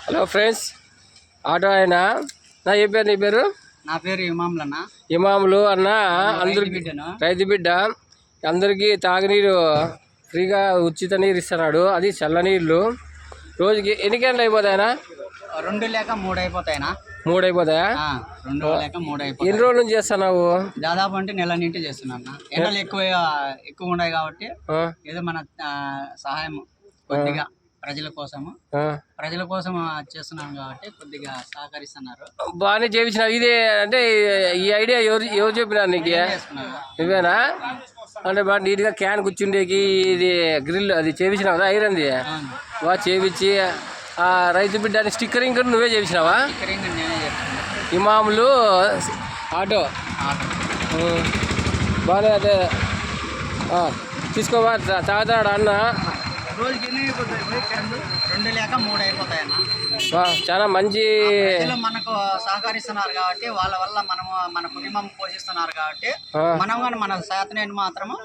Hello friends, auto ఆయన నా ఏ పేరు? నీ పేరు? నా పేరు ఇమాములన్న. ఇమాములు అన్న. అందరికి రైతు బిడ్డ. అందరికీ తాగునీరు ఫ్రీగా ఉచిత నీరు ఇస్తున్నాడు. అది చల్లనీళ్ళు. రోజుకి ఎన్ని క్యాన్లు అయిపోతాయనా? 2 లేక 3 అయిపోతాయనా? 3 అయిపోతాయా? 2 లేక 3 అయిపోతాయి. ఎన్ని రోజుల నుంచి చేస్తున్నావు? దాదాపు అంటే నెల నుండి చేస్తున్నా. ఎండలు ఎక్కువ ఉన్నాయి కాబట్టి ఏదో మన సహాయం కొద్దిగా ప్రజల కోసం చేస్తున్నాను కాబట్టి కొద్దిగా సహకరిస్తున్నారు. బాగానే చేయించినావు. ఇదే అంటే ఈ ఐడియా ఎవరు చెప్పినారు నీకు? నువ్వేనా? అంటే బాగా నీట్గా క్యాన్ కూర్చుండేకి ఇది గ్రిల్ అది చేయించినావు కదా, ఐరన్ది బాగా చేయించి రైతు బిడ్డ అని స్టిక్కరింగ్ నువ్వే చేయించినావా? ఇమాములు ఆటో బాగానే. అదే తీసుకోవా, తాగుతాడు అన్న. రోజుకి 2 లేక 3 అయిపోతాయన్న. చాలా మంచి మనకు సహకరిస్తున్నారు కాబట్టి వాళ్ళ వల్ల మనము మన కుటుంబం పోషిస్తున్నారు కాబట్టి మనం కానీ మన శాతనేని మాత్రము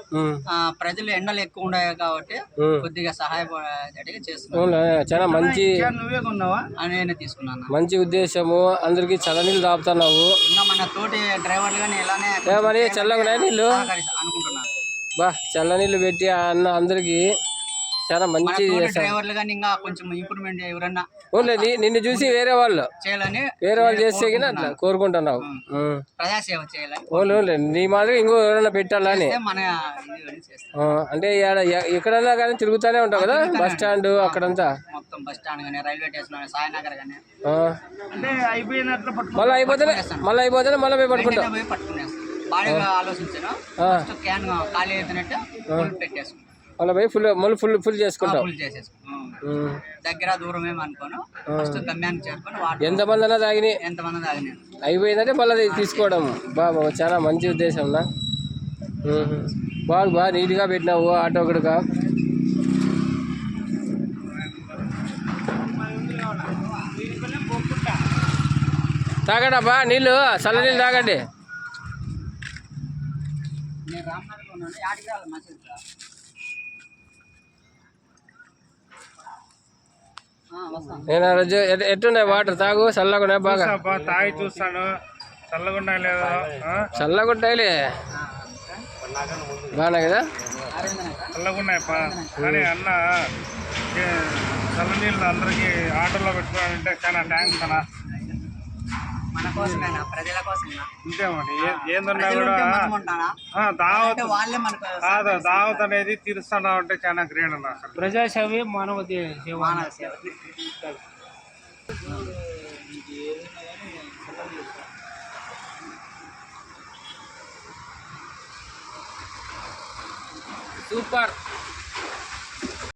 ప్రజలు ఎండలు ఎక్కువ ఉన్నాయి కాబట్టి కొద్దిగా సహాయపడేట్టుగా చేస్తున్నాను. చాలా మంచి నువ్వే కొన్నావా అని నేను తీసుకున్నాను. మంచి ఉద్దేశము. అందరికి చల్లనీళ్ళు తాపుతున్నావు. ఇంకా మన తోటి డ్రైవర్లు కానీ ఇలానే మరి చల్లగా నీళ్ళు అనుకుంటున్నాను. చల్లనీళ్ళు పెట్టి అన్న అందరికి చాలా మంచి డ్రైవర్లు కానీ ఇంకా కొంచెం ఇంప్రూవ్మెంట్ ఎవరన్నా నిన్ను చూసి వేరే వాళ్ళు చేస్తే అట్లా కోరుకుంటున్నావు. ప్రజాసేవ చేయాలని నీ మాదిరి ఇంకో ఎవరైనా పెట్టాలని. అంటే ఎక్కడన్నా కానీ తిరుగుతానే ఉంటావు కదా, బస్ స్టాండ్ అక్కడంతా. మొత్తం బస్ స్టాండ్ కానీ, రైల్వే స్టేషన్, సాయినగర్ కానీ. మళ్ళీ అయిపోతేనే మళ్ళీ పోయి పట్టుకుంటావు. బాగా ఆలోచించాను. క్యాన్ ఖాళీ అవుతున్నట్టు పెట్టేసుకున్నాను. అలా పోయి ఫుల్ చేసుకుంటాం. దగ్గర దూరం ఏమనుకోను. గమ్యానికి చేరుకొని ఎంతమంది అన్నా తాగినాయి అయిపోయిందంటే మళ్ళీ తీసుకోవడం. బాబా చాలా మంచి ఉద్దేశం. బాగా నీట్గా పెట్టినావు ఆటో ఒకటిగా. తాగడా బా నీళ్ళు, చల్లనీళ్ళు తాగండి. నేను రోజు ఎట్టున్నాయి వాటర్ తాగు, చల్లగా ఉన్నాయి బాగా. తాగి చూస్తాను, చల్లగా ఉన్నాయి లేదా? చల్లగా ఉంటాయిలే, బాగా కదా, చల్లగా ఉన్నాయి. కానీ అన్న చల్లనీళ్ళు అందరికి ఆటోలో పెట్టుకోవాలంటే చాలా ట్యాంక్స్ అన్న. ఏందన్నా కూడా దావత్ అనేది తీరుస్తున్నా అంటే చాలా గ్రేట్ అన్న. ప్రజాసేవ, మానవ సేవ. సూపర్.